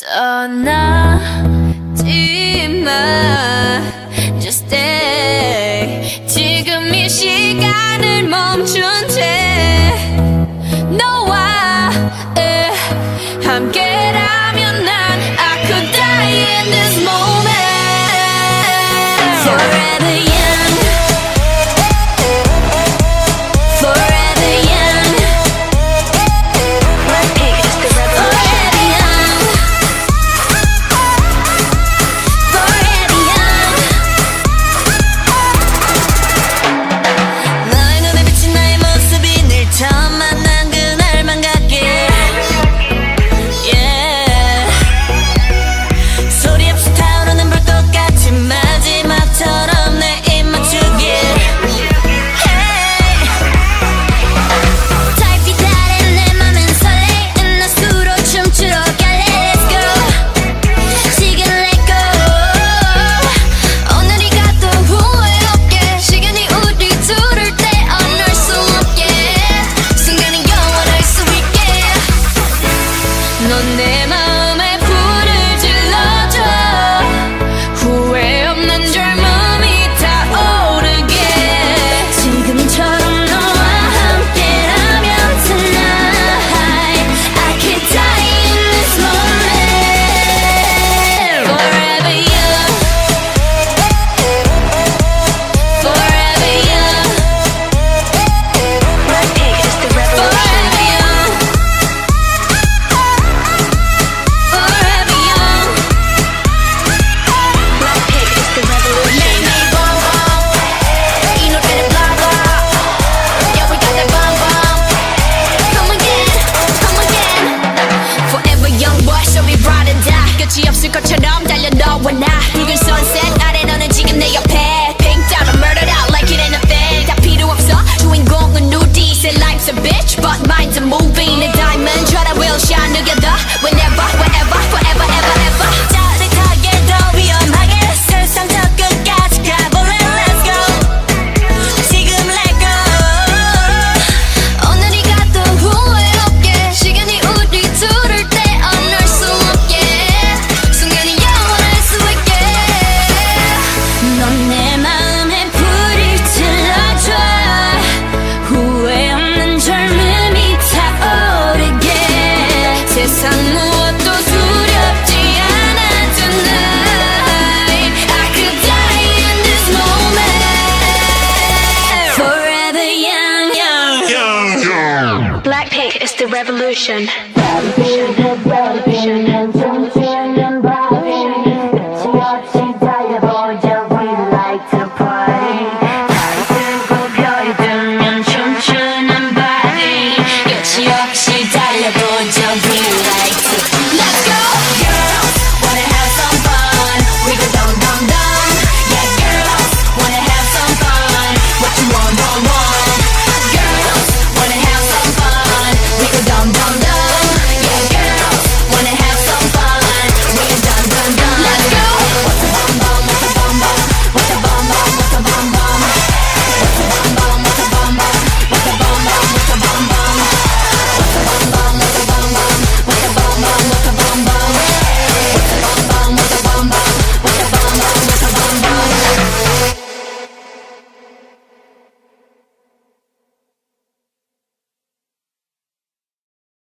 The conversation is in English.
떠나지 마 Just stay 지금 이 시간을 멈춘 채 너와 함께라면 난 I could die in this moment Forever young Forever young Blackpink is the revolution Forever young 너의 눈에 비친 나의 모습이 늘 처음 만난 그날만 같게 Yeah 소리 없이 타오르는 불꽃같이 마지막처럼 내 입 맞추길 Hey 달빛 아래 내 맘은 설레는 낯으로 춤추러 갈래 Let's go 지금 let go 오늘이 가도 후회 없게 시간이 우리 둘을 떼어놓을 수 없게 순간이 영원할 수 있게 넌 내 마음에 불을 질러줘 후회 없는 젊음이 타오르게 지금처럼 너와 함께라면 tonight I can die in this moment Forever young Forever young Blackpink is the revolution Forever young Forever young Blackpink is the revolution 매일 bomb 이 노래는 blah blah Yeah we got that bomb Come again Come again Forever young boy so we ride and die 끝이 없을 것처럼 달려 너와 나 붉은 sunset 아래 너는 지금 내 옆에 Pinked out and murdered out like it ain't a thing 다 필요 없어 주인공은 우리 Say life's a bitch but mine's a movie 내 diamond try to will shine together Whenever wherever forever ever ever 짜릿하게 더 위험하게 세상 저 끝까지 가볼래 Let's go 지금 let go 오늘이 가도 후회 없게 시간이 우리 둘을 떼어놓을 수 없게 순간이 영원할 수 있게 넌 내 마음에 불을 질러줘 후회 없는 젊음이 타오르게 세상 무엇도 두렵지 않아 tonight I could die in this moment Forever young Blackpink is the revolution 끝이 없이 달려보자 We like